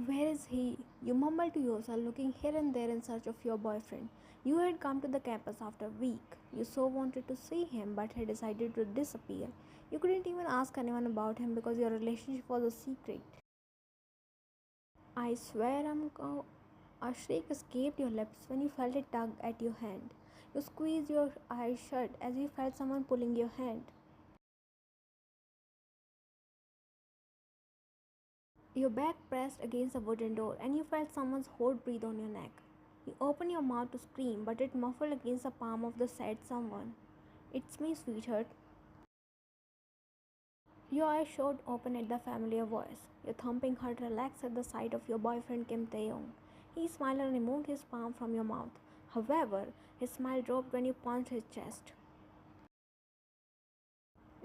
Where is he? You mumbled to yourself, looking here and there in search of your boyfriend. You had come to the campus after a week. You so wanted to see him, but he decided to disappear. You couldn't even ask anyone about him because your relationship was a secret. I swear a shriek escaped your lips when you felt it tug at your hand. You squeezed your eyes shut as you felt someone pulling your hand. Your back pressed against a wooden door and you felt someone's hot breath on your neck. You opened your mouth to scream, but it muffled against the palm of the said someone. It's me, sweetheart. Your eyes shot open at the familiar voice. Your thumping heart relaxed at the sight of your boyfriend Kim Taehyung. He smiled and removed his palm from your mouth. However, his smile dropped when you punched his chest.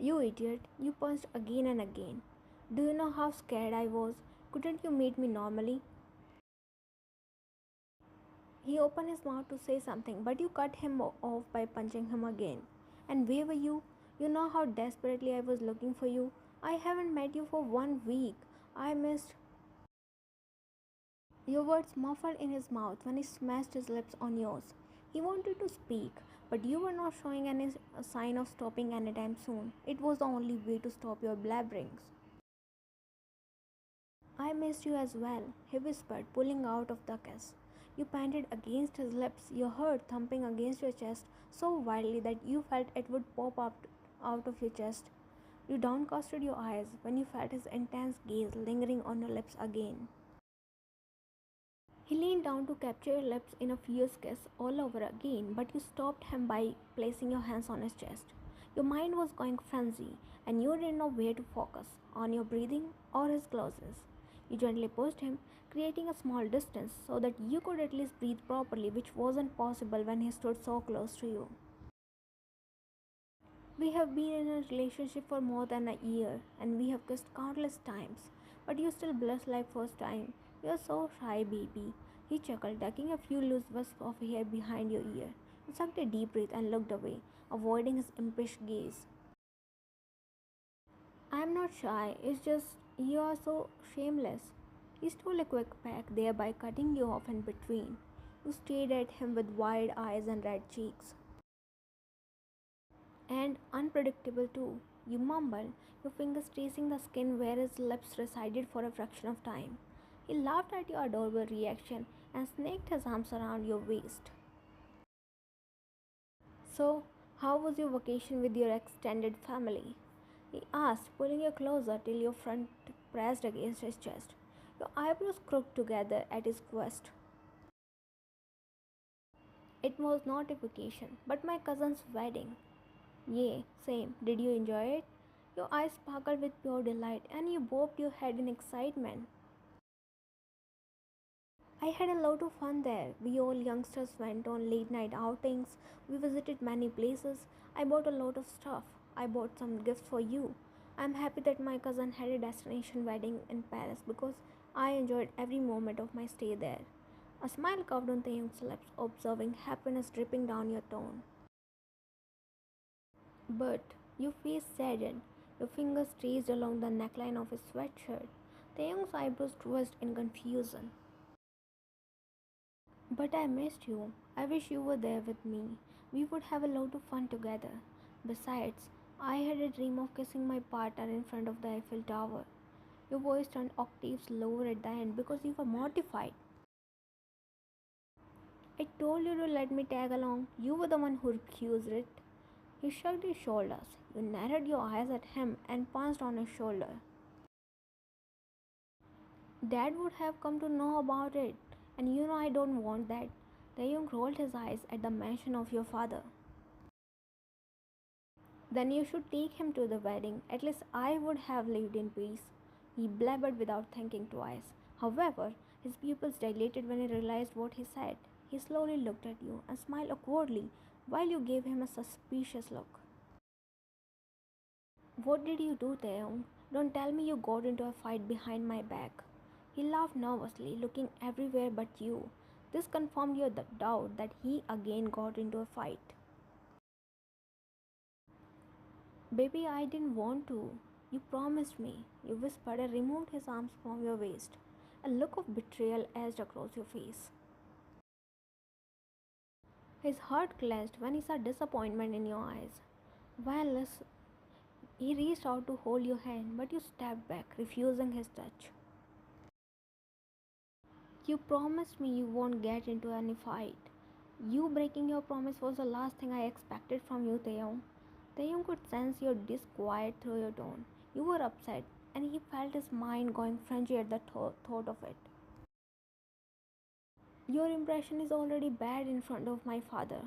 You idiot, you punched again and again. Do you know how scared I was? Couldn't you meet me normally? He opened his mouth to say something, but you cut him off by punching him again. And where were you? You know how desperately I was looking for you. I haven't met you for 1 week. I missed. Your words muffled in his mouth when he smashed his lips on yours. He wanted to speak, but you were not showing any sign of stopping anytime soon. It was the only way to stop your blabberings. I missed you as well, he whispered, pulling out of the kiss. You panted against his lips, your heart thumping against your chest so wildly that you felt it would pop up out of your chest. You downcasted your eyes when you felt his intense gaze lingering on your lips again. He leaned down to capture your lips in a fierce kiss all over again, but you stopped him by placing your hands on his chest. Your mind was going frenzy, and you didn't know where to focus on your breathing or his closeness. You gently pushed him, creating a small distance so that you could at least breathe properly, which wasn't possible when he stood so close to you. We have been in a relationship for more than a year and we have kissed countless times, but you still blush like first time. You're so shy, baby. He chuckled, tucking a few loose wisps of hair behind your ear. You sucked a deep breath and looked away, avoiding his impish gaze. I'm not shy, it's just you are so shameless. He stole a quick peck, thereby cutting you off in between. You stared at him with wide eyes and red cheeks. And unpredictable too. You mumbled, your fingers tracing the skin where his lips resided for a fraction of time. He laughed at your adorable reaction and snaked his arms around your waist. So, how was your vacation with your extended family? He asked, pulling you closer till your front pressed against his chest. Your eyebrows crooked together at his quest. It was not a vacation, but my cousin's wedding. Yay, same. Did you enjoy it? Your eyes sparkled with pure delight and you bobbed your head in excitement. I had a lot of fun there. We all youngsters went on late night outings. We visited many places. I bought a lot of stuff. I bought some gifts for you. I'm happy that my cousin had a destination wedding in Paris because I enjoyed every moment of my stay there. A smile curved on Taehyung's lips, observing happiness dripping down your tone. But your face saddened. Your fingers traced along the neckline of his sweatshirt. Taehyung's eyebrows twitched in confusion. But I missed you. I wish you were there with me. We would have a lot of fun together. Besides, I had a dream of kissing my partner in front of the Eiffel Tower. Your voice turned octaves lower at the end because you were mortified. I told you to let me tag along. You were the one who refused it. He shrugged his shoulders. You narrowed your eyes at him and pounced on his shoulder. Dad would have come to know about it, and you know I don't want that. Taehyung rolled his eyes at the mention of your father. Then you should take him to the wedding. At least I would have lived in peace. He blabbered without thinking twice. However, his pupils dilated when he realized what he said. He slowly looked at you and smiled awkwardly while you gave him a suspicious look. What did you do, Taehyung? Don't tell me you got into a fight behind my back. He laughed nervously, looking everywhere but you. This confirmed your doubt that he again got into a fight. Baby, I didn't want to. You promised me. You whispered and removed his arms from your waist. A look of betrayal edged across your face. His heart clenched when he saw disappointment in your eyes. Well, he reached out to hold your hand, but you stepped back, refusing his touch. You promised me you won't get into any fight. You breaking your promise was the last thing I expected from you, Taehyung. Taehyung could sense your disquiet through your tone. You were upset, and he felt his mind going frenzy at the thought of it. Your impression is already bad in front of my father.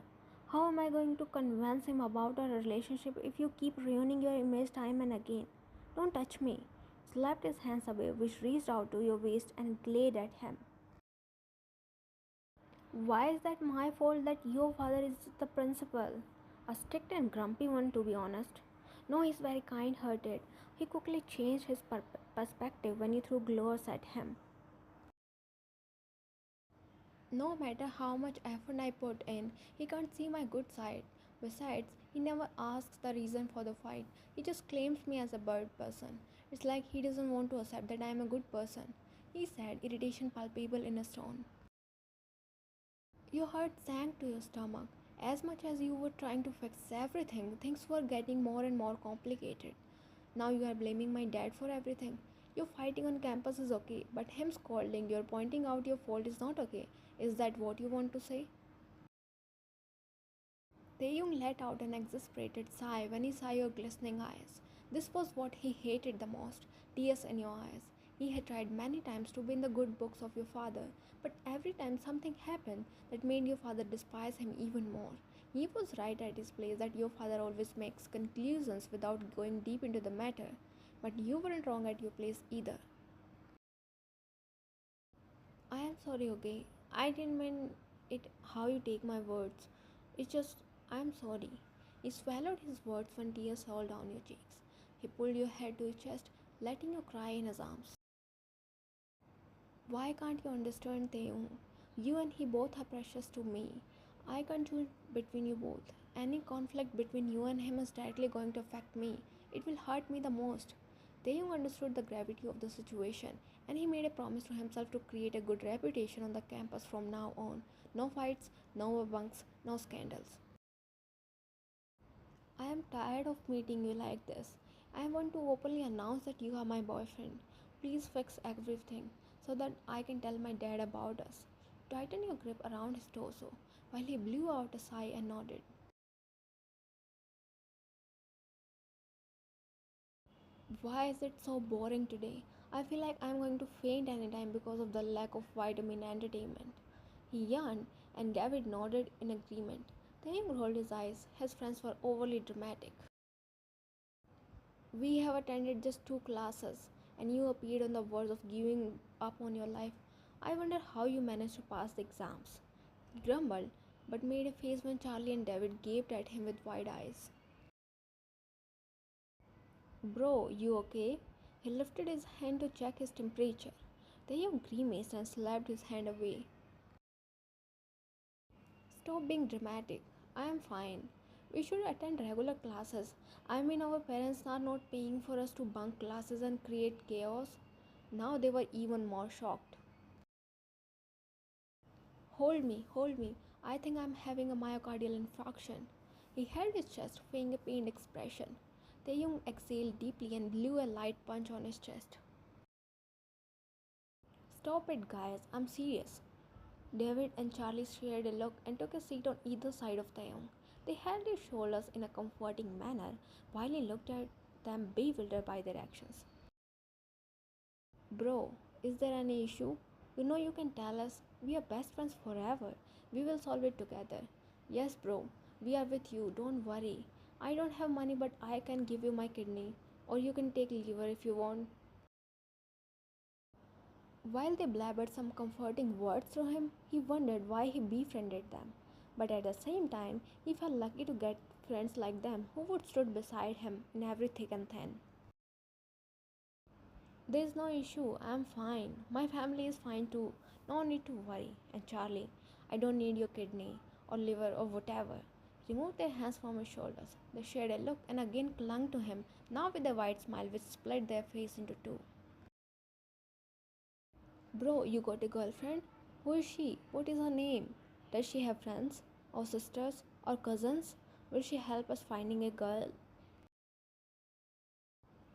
How am I going to convince him about our relationship if you keep ruining your image time and again? Don't touch me. Slapped his hands away, which reached out to your waist and glared at him. Why is that my fault that your father is the principal? A strict and grumpy one, to be honest. No, he's very kind hearted. He quickly changed his perspective when you threw gloves at him. No matter how much effort I put in, he can't see my good side. Besides, he never asks the reason for the fight. He just claims me as a bad person. It's like he doesn't want to accept that I am a good person. He said, irritation palpable in his tone. Your heart sank to your stomach. As much as you were trying to fix everything, things were getting more and more complicated. Now you are blaming my dad for everything. Your fighting on campus is okay, but him scolding, you're pointing out your fault is not okay. Is that what you want to say? Taehyung let out an exasperated sigh when he saw your glistening eyes. This was what he hated the most, tears in your eyes. He had tried many times to be in the good books of your father, but every time something happened that made your father despise him even more. He was right at his place that your father always makes conclusions without going deep into the matter, but you weren't wrong at your place either. I am sorry, okay? I didn't mean it how you take my words. It's just, I am sorry. He swallowed his words when tears rolled down your cheeks. He pulled your head to his chest, letting you cry in his arms. Why can't you understand, Taehyung? You and he both are precious to me. I can't choose between you both. Any conflict between you and him is directly going to affect me. It will hurt me the most. Taehyung understood the gravity of the situation and he made a promise to himself to create a good reputation on the campus from now on. No fights, no bunks, no scandals. I am tired of meeting you like this. I want to openly announce that you are my boyfriend. Please fix everything so that I can tell my dad about us. Tighten your grip around his torso while he blew out a sigh and nodded. Why is it so boring today? I feel like I'm going to faint anytime because of the lack of vitamin entertainment. He yawned and David nodded in agreement. Taehyung rolled his eyes. His friends were overly dramatic. We have attended just 2 classes, and you appeared on the verge of giving up on your life. I wonder how you managed to pass the exams. He grumbled, but made a face when Charlie and David gaped at him with wide eyes. Bro, you okay? He lifted his hand to check his temperature. The young grimaced and slapped his hand away. Stop being dramatic. I am fine. We should attend regular classes. I mean, our parents are not paying for us to bunk classes and create chaos. Now they were even more shocked. Hold me, hold me. I think I'm having a myocardial infarction. He held his chest, feigning a pained expression. Taehyung exhaled deeply and blew a light punch on his chest. Stop it, guys. I'm serious. David and Charlie shared a look and took a seat on either side of Taehyung. They held their shoulders in a comforting manner while he looked at them bewildered by their actions. Bro, is there any issue? You know you can tell us. We are best friends forever. We will solve it together. Yes, bro. We are with you. Don't worry. I don't have money, but I can give you my kidney. Or you can take liver if you want. While they blabbered some comforting words to him, he wondered why he befriended them. But at the same time, he felt lucky to get friends like them who would stood beside him in every thick and thin. There's no issue, I'm fine. My family is fine too. No need to worry. And Charlie, I don't need your kidney or liver or whatever. Removed their hands from his shoulders. They shared a look and again clung to him, now with a wide smile which split their face into two. Bro, you got a girlfriend? Who is she? What is her name? Does she have friends? Or sisters? Or cousins? Will she help us finding a girl?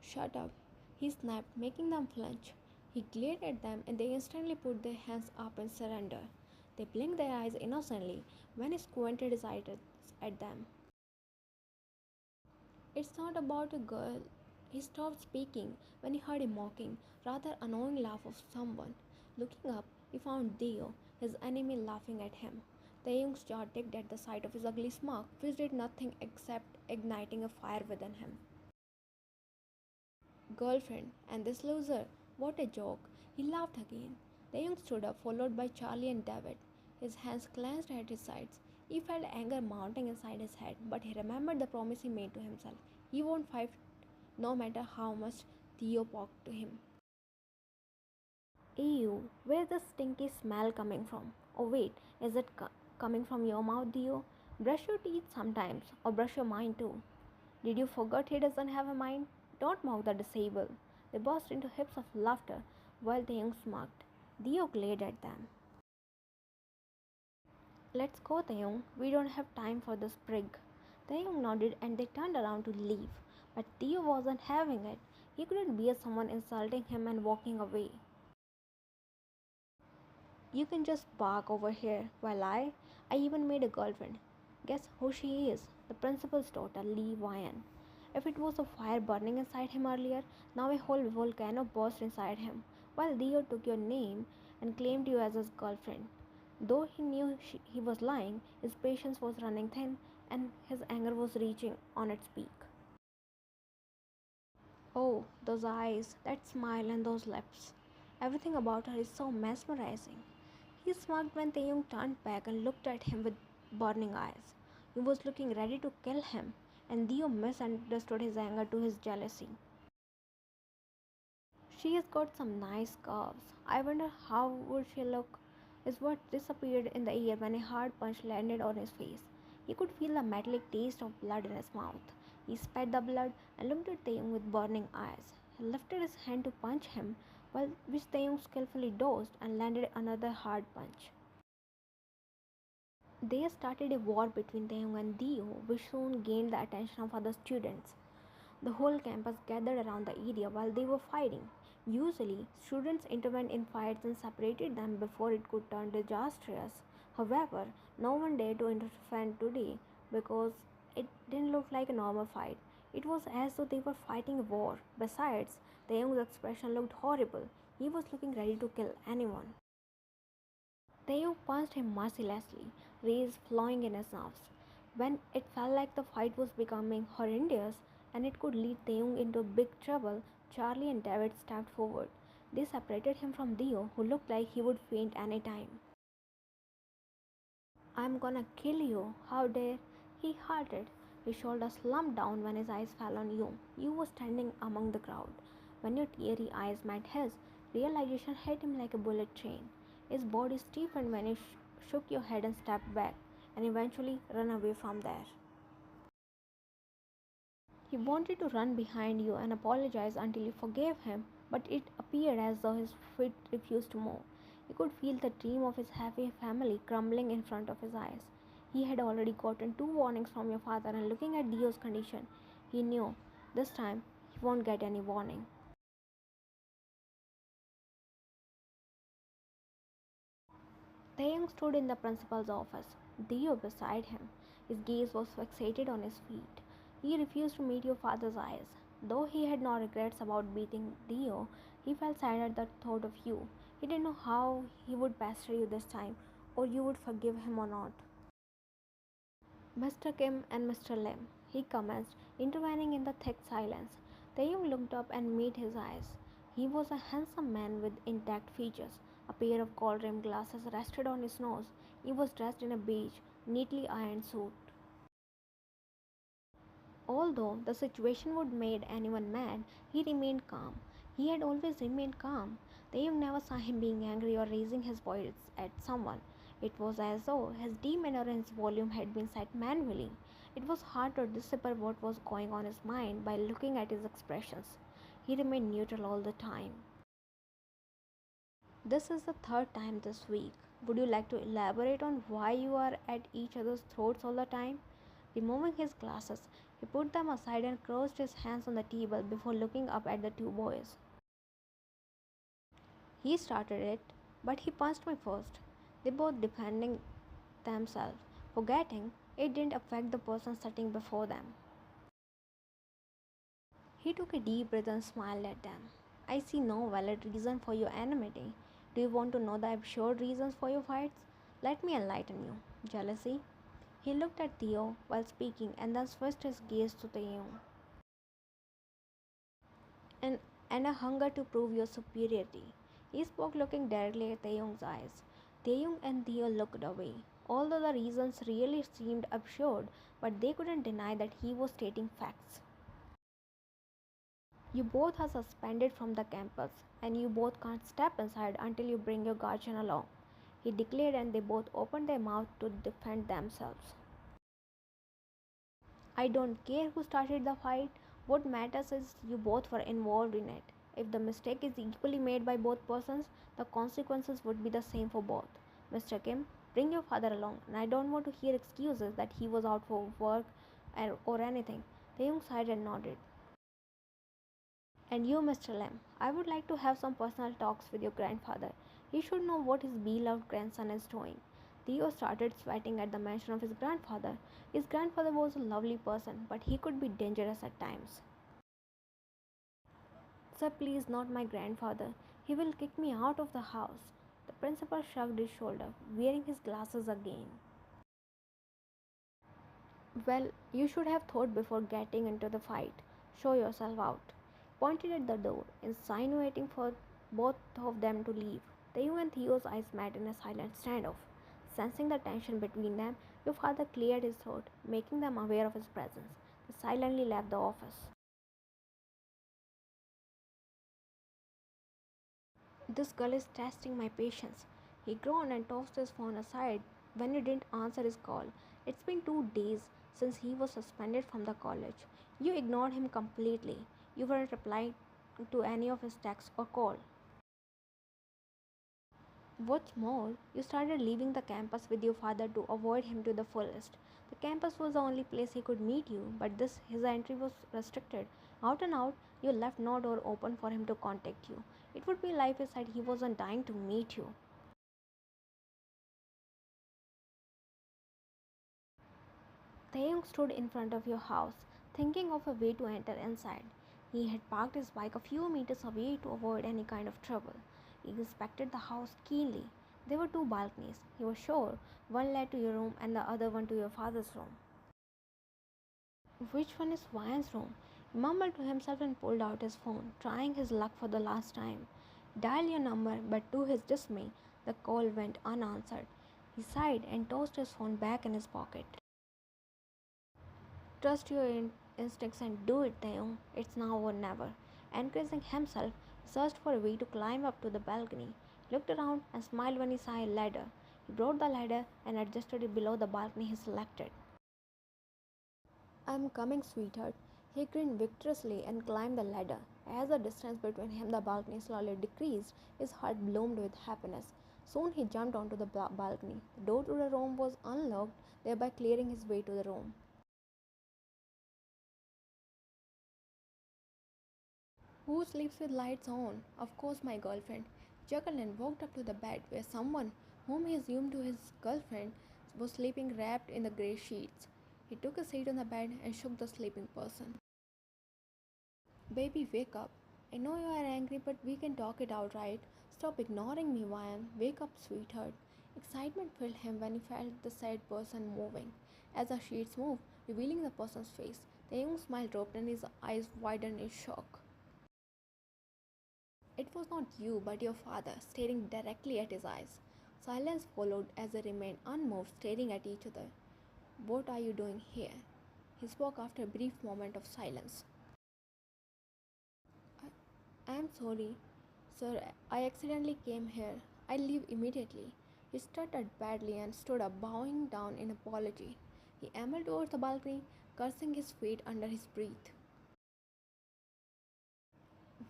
Shut up, he snapped, making them flinch. He glared at them and they instantly put their hands up in surrender. They blinked their eyes innocently when he squinted his eyes at them. It's not about a girl. He stopped speaking when he heard a mocking, rather annoying laugh of someone. Looking up, he found Dio, his enemy, laughing at him. Taehyung's jaw ticked at the sight of his ugly smirk, which did nothing except igniting a fire within him. Girlfriend, and this loser, what a joke. He laughed again. Taehyung stood up, followed by Charlie and David, his hands clenched at his sides. He felt anger mounting inside his head, but he remembered the promise he made to himself. He won't fight no matter how much Theo poked to him. Ew, where's the stinky smell coming from? Oh wait, is it coming from your mouth, Theo? Brush your teeth sometimes, or brush your mind too. Did you forget he doesn't have a mind? Don't mock the disabled. They burst into hips of laughter while the young smirked. Theo glared at them. Let's go, Taehyung. We don't have time for this prig. Taehyung nodded and they turned around to leave. But Theo wasn't having it. He couldn't bear someone insulting him and walking away. You can just bark over here while I even made a girlfriend. Guess who she is? The principal's daughter, Lee Wyan. If it was a fire burning inside him earlier, now a whole volcano burst inside him, while Theo took your name and claimed you as his girlfriend. Though he knew he was lying, his patience was running thin and his anger was reaching on its peak. Oh, those eyes, that smile, and those lips. Everything about her is so mesmerizing. He smirked when Taehyung turned back and looked at him with burning eyes. He was looking ready to kill him, and Dio misunderstood his anger to his jealousy. She has got some nice curves. I wonder how would she look is what disappeared in the air when a hard punch landed on his face. He could feel the metallic taste of blood in his mouth. He spat the blood and looked at Taeyong with burning eyes. He lifted his hand to punch him, which Taeyong skillfully dodged and landed another hard punch. There started a war between Taeyong and Dio, which soon gained the attention of other students. The whole campus gathered around the area while they were fighting. Usually, students intervened in fights and separated them before it could turn disastrous. However, no one dared to intervene today because it didn't look like a normal fight. It was as though they were fighting a war. Besides, the young's expression looked horrible. He was looking ready to kill anyone. Taehyung punched him mercilessly, rage flowing in his nerves. When it felt like the fight was becoming horrendous and it could lead Taehyung into big trouble, Charlie and David stepped forward. They separated him from Dio, who looked like he would faint any time. I'm gonna kill you, how dare! He halted. His shoulders slumped down when his eyes fell on you. You were standing among the crowd. When your teary eyes met his, realization hit him like a bullet train. His body stiffened when he shook your head and stepped back, and eventually ran away from there. He wanted to run behind you and apologize until you forgave him, but it appeared as though his feet refused to move. He could feel the dream of his happy family crumbling in front of his eyes. He had already gotten two warnings from your father, and looking at Dio's condition, he knew this time he won't get any warning. Taeyang stood in the principal's office, Dio beside him. His gaze was fixated on his feet. He refused to meet your father's eyes. Though he had no regrets about beating Dio, he felt sad at the thought of you. He didn't know how he would pester you this time, or you would forgive him or not. Mr. Kim and Mr. Lim, he commenced, intervening in the thick silence. Taeyong looked up and met his eyes. He was a handsome man with intact features. A pair of gold-rimmed glasses rested on his nose. He was dressed in a beige, neatly ironed suit. Although the situation would made anyone mad, he remained calm. He had always remained calm. Taeyong never saw him being angry or raising his voice at someone. It was as though his demeanor and his volume had been set manually. It was hard to decipher what was going on in his mind by looking at his expressions. He remained neutral all the time. This is the third time this week. Would you like to elaborate on why you are at each other's throats all the time? Removing his glasses, he put them aside and crossed his hands on the table before looking up at the two boys. He started it, but he punched me first. They both defending themselves, forgetting it didn't affect the person sitting before them. He took a deep breath and smiled at them. I see no valid reason for your enmity. Do you want to know the absurd reasons for your fights? Let me enlighten you. Jealousy? He looked at Theo while speaking and then switched his gaze to Taehyung. And, and a hunger to prove your superiority. He spoke looking directly at Taehyung's eyes. Taehyung and Theo looked away. Although the reasons really seemed absurd, but they couldn't deny that he was stating facts. You both are suspended from the campus, and you both can't step inside until you bring your guardian along, he declared, and they both opened their mouths to defend themselves. I don't care who started the fight. What matters is you both were involved in it. If the mistake is equally made by both persons, the consequences would be the same for both. Mr. Kim, bring your father along, and I don't want to hear excuses that he was out for work or anything. The young sighed and nodded. And you, Mr. Lam, I would like to have some personal talks with your grandfather. He should know what his beloved grandson is doing. Theo started sweating at the mention of his grandfather. His grandfather was a lovely person, but he could be dangerous at times. Sir, please, not my grandfather. He will kick me out of the house. The principal shrugged his shoulder, wearing his glasses again. Well, you should have thought before getting into the fight. Show yourself out. Pointed at the door, insinuating for both of them to leave. Taehyung and Theo's eyes met in a silent standoff. Sensing the tension between them, your father cleared his throat, making them aware of his presence. They silently left the office. This girl is testing my patience. He groaned and tossed his phone aside when he didn't answer his call. It's been 2 days since he was suspended from the college. You ignored him completely. You weren't replying to any of his texts or call. What's more, you started leaving the campus with your father to avoid him to the fullest. The campus was the only place he could meet you, but this his entry was restricted. Out and out, you left no door open for him to contact you. It would be like he said he wasn't dying to meet you. Taeyong stood in front of your house, thinking of a way to enter inside. He had parked his bike a few meters away to avoid any kind of trouble. He inspected the house keenly. There were two balconies. He was sure one led to your room and the other one to your father's room. Which one is Ryan's room? He mumbled to himself and pulled out his phone, trying his luck for the last time. Dial your number, but to his dismay, the call went unanswered. He sighed and tossed his phone back in his pocket. Trust your instincts and do it, Taeyong. It's now or never. Encouraging himself, he searched for a way to climb up to the balcony, looked around and smiled when he saw a ladder. He brought the ladder and adjusted it below the balcony he selected. I'm coming, sweetheart. He grinned victoriously and climbed the ladder. As the distance between him and the balcony slowly decreased, his heart bloomed with happiness. Soon he jumped onto the balcony. The door to the room was unlocked, thereby clearing his way to the room. Who sleeps with lights on? Of course, my girlfriend. Jacqueline walked up to the bed where someone, whom he assumed to his girlfriend, was sleeping wrapped in the grey sheets. He took a seat on the bed and shook the sleeping person. Baby, wake up. I know you are angry, but we can talk it out, right? Stop ignoring me, Ryan. Wake up, sweetheart. Excitement filled him when he felt the sad person moving. As the sheets moved, revealing the person's face, the young smile dropped and his eyes widened in shock. It was not you, but your father, staring directly at his eyes. Silence followed as they remained unmoved, staring at each other. What are you doing here? He spoke after a brief moment of silence. I am sorry, sir. I accidentally came here. I'll leave immediately. He stuttered badly and stood up, bowing down in apology. He ambled towards the balcony, cursing his fate under his breath.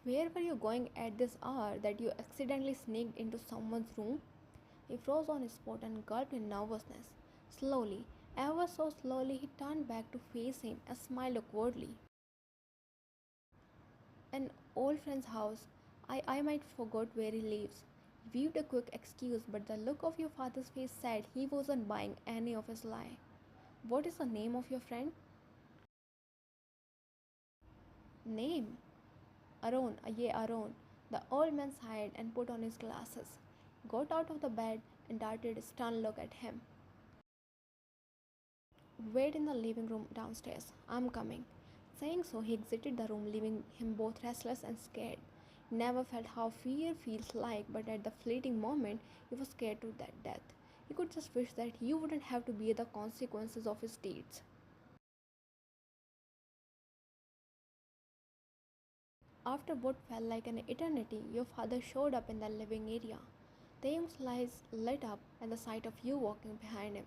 Where were you going at this hour that you accidentally sneaked into someone's room? He froze on his spot and gulped in nervousness. Slowly, ever so slowly, he turned back to face him and smiled awkwardly. An old friend's house. I might forgot where he lives. He weaved a quick excuse, but the look of your father's face said he wasn't buying any of his lie. What is the name of your friend? Name? Aaron. Yeah, Aaron. The old man sighed and put on his glasses, got out of the bed, and darted a stern look at him. Wait in the living room downstairs. I'm coming. Saying so, he exited the room, leaving him both restless and scared. He never felt how fear feels like, but at the fleeting moment, he was scared to that death. He could just wish that you wouldn't have to bear the consequences of his deeds. After what felt like an eternity, your father showed up in the living area. Taehyung's eyes lit up at the sight of you walking behind him.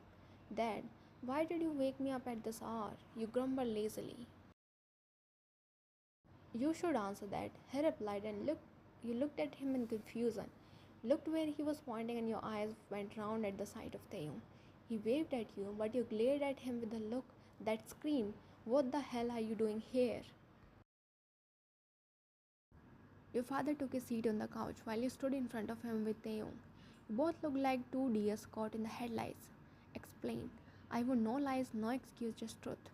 Dad, why did you wake me up at this hour? You grumbled lazily. You should answer that, he replied, and you looked at him in confusion. Looked where he was pointing, and your eyes went round at the sight of Taehyung. He waved at you, but you glared at him with a look that screamed, "What the hell are you doing here?" Your father took a seat on the couch while you stood in front of him with Taehyung. You both looked like two deers caught in the headlights. Explain. I would no lies, no excuse, just truth.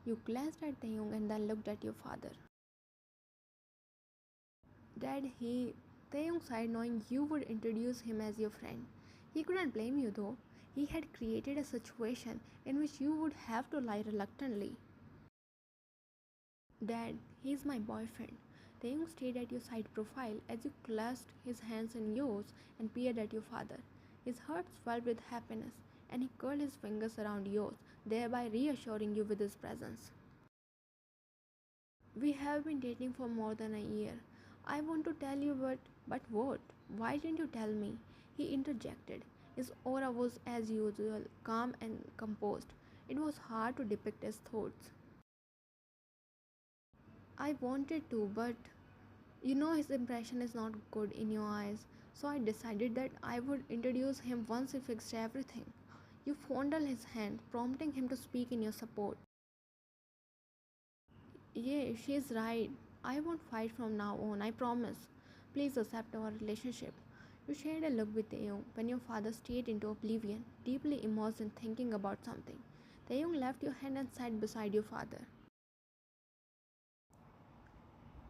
You glanced at Taehyung and then looked at your father. Dad, Taeyong sighed, knowing you would introduce him as your friend. He couldn't blame you though. He had created a situation in which you would have to lie reluctantly. Dad, he's my boyfriend. Taeyong stayed at your side profile as you clasped his hands in yours and peered at your father. His heart swelled with happiness, and he curled his fingers around yours, thereby reassuring you with his presence. We have been dating for more than a year. I want to tell you, but what? Why didn't you tell me? He interjected. His aura was, as usual, calm and composed. It was hard to depict his thoughts. I wanted to, but you know his impression is not good in your eyes, so I decided that I would introduce him once he fixed everything. You fondled his hand, prompting him to speak in your support. Yeah, she's right. I won't fight from now on, I promise. Please accept our relationship. You shared a look with Taeyong when your father stayed into oblivion, deeply immersed in thinking about something. Taeyong left your hand and sat beside your father.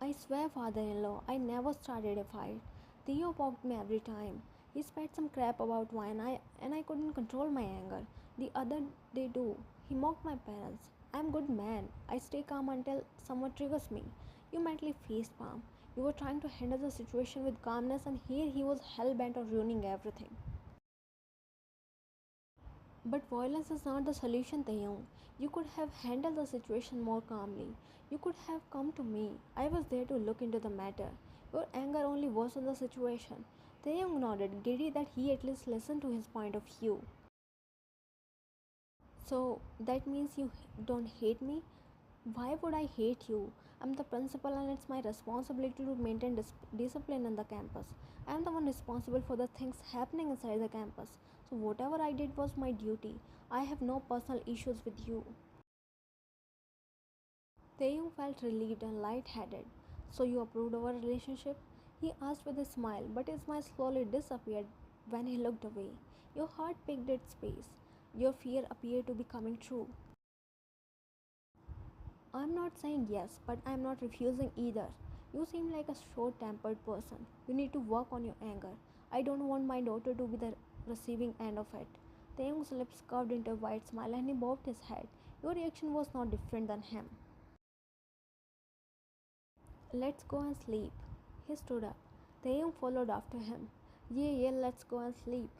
I swear, father-in-law, I never started a fight. Theo poked me every time. He spat some crap about wine and I couldn't control my anger. The other day too, he mocked my parents. I'm good man. I stay calm until someone triggers me. You mentally faced palm. You were trying to handle the situation with calmness and here he was hell bent on ruining everything. But violence is not the solution, Taeyong. You could have handled the situation more calmly. You could have come to me. I was there to look into the matter. Your anger only worsened the situation. Taeyong nodded, giddy that he at least listened to his point of view. So that means you don't hate me? Why would I hate you? I'm the principal and it's my responsibility to maintain discipline in the campus. I'm the one responsible for the things happening inside the campus. So whatever I did was my duty. I have no personal issues with you. Taeyong felt relieved and light-headed. So you approved our relationship? He asked with a smile, but his smile slowly disappeared when he looked away. Your heart picked its pace. Your fear appeared to be coming true. I'm not saying yes, but I'm not refusing either. You seem like a short tempered person. You need to work on your anger. I don't want my daughter to be the receiving end of it. Taeyong's lips curved into a wide smile and he bobbed his head. Your reaction was not different than him. Let's go and sleep. He stood up. Taeyong followed after him. Yeah, yeah, let's go and sleep.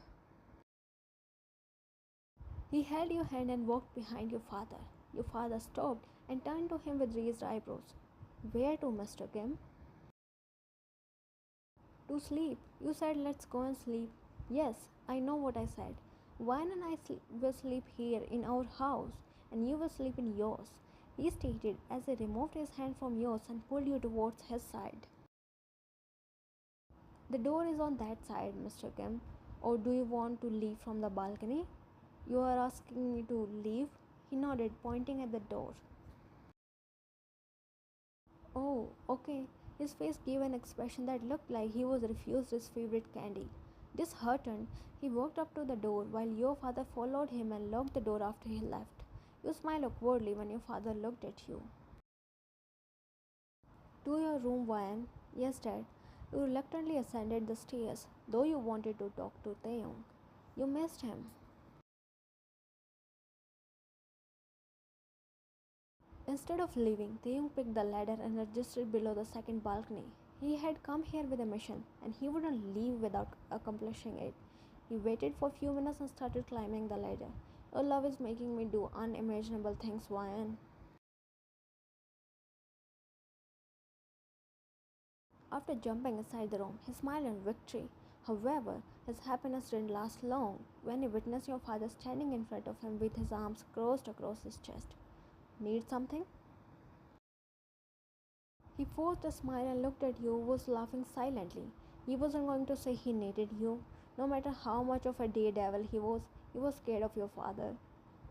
He held your hand and walked behind your father. Your father stopped and turned to him with raised eyebrows. Where to, Mr. Kim? To sleep. You said let's go and sleep. Yes, I know what I said. Wine and will sleep here in our house, and you will sleep in yours, he stated as he removed his hand from yours and pulled you towards his side. The door is on that side, Mr. Kim. Or do you want to leave from the balcony? You are asking me to leave? He nodded, pointing at the door. Oh, okay. His face gave an expression that looked like he was refused his favorite candy. Disheartened, he walked up to the door while your father followed him and locked the door after he left. You smiled awkwardly when your father looked at you. To your room, Ryan. Yes, Dad. You reluctantly ascended the stairs, though you wanted to talk to Taehyung. You missed him. Instead of leaving, Taehyung picked the ladder and adjusted below the second balcony. He had come here with a mission, and he wouldn't leave without accomplishing it. He waited for a few minutes and started climbing the ladder. Your love is making me do unimaginable things, Ryan. After jumping inside the room, he smiled in victory. However, his happiness didn't last long when he witnessed your father standing in front of him with his arms crossed across his chest. Need something? He forced a smile and looked at you, who was laughing silently. He wasn't going to say he needed you. No matter how much of a daredevil he was scared of your father.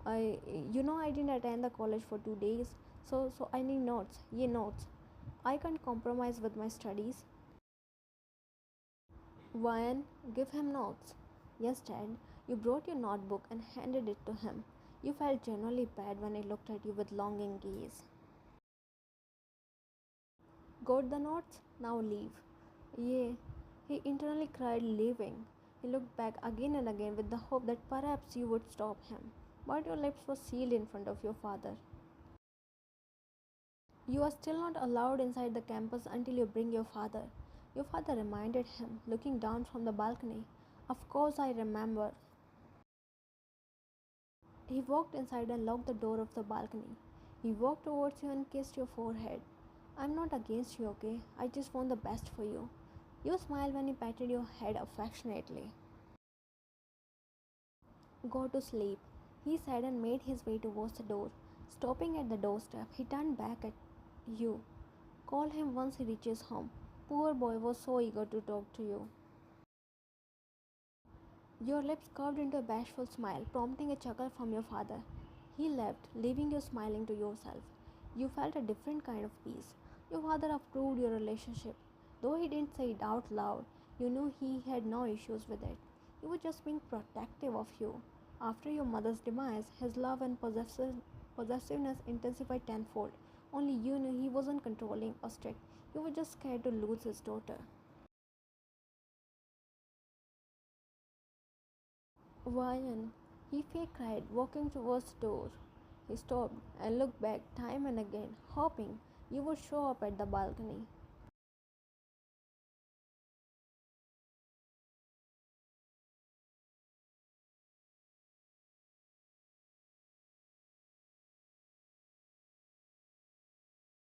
I didn't attend the college for 2 days, so I need notes. Ye notes. I can't compromise with my studies. Ryan, give him notes. Yes, Dad. You brought your notebook and handed it to him. You felt genuinely bad when he looked at you with longing gaze. Got the notes? Now leave. Yeah, he internally cried, leaving. He looked back again and again with the hope that perhaps you would stop him. But your lips were sealed in front of your father. You are still not allowed inside the campus until you bring your father. Your father reminded him, looking down from the balcony. Of course, I remember. He walked inside and locked the door of the balcony. He walked towards you and kissed your forehead. I'm not against you, okay? I just want the best for you. You smiled when he patted your head affectionately. Go to sleep, he said and made his way towards the door. Stopping at the doorstep, he turned back at you. Call him once he reaches home. Poor boy was so eager to talk to you. Your lips curved into a bashful smile, prompting a chuckle from your father. He left, leaving you smiling to yourself. You felt a different kind of peace. Your father approved your relationship. Though he didn't say it out loud, you knew he had no issues with it. He was just being protective of you. After your mother's demise, his love and possessiveness intensified tenfold. Only you knew he wasn't controlling or strict. He was just scared to lose his daughter. Ryan, he fake cried, walking towards the door. He stopped and looked back time and again, hoping you would show up at the balcony.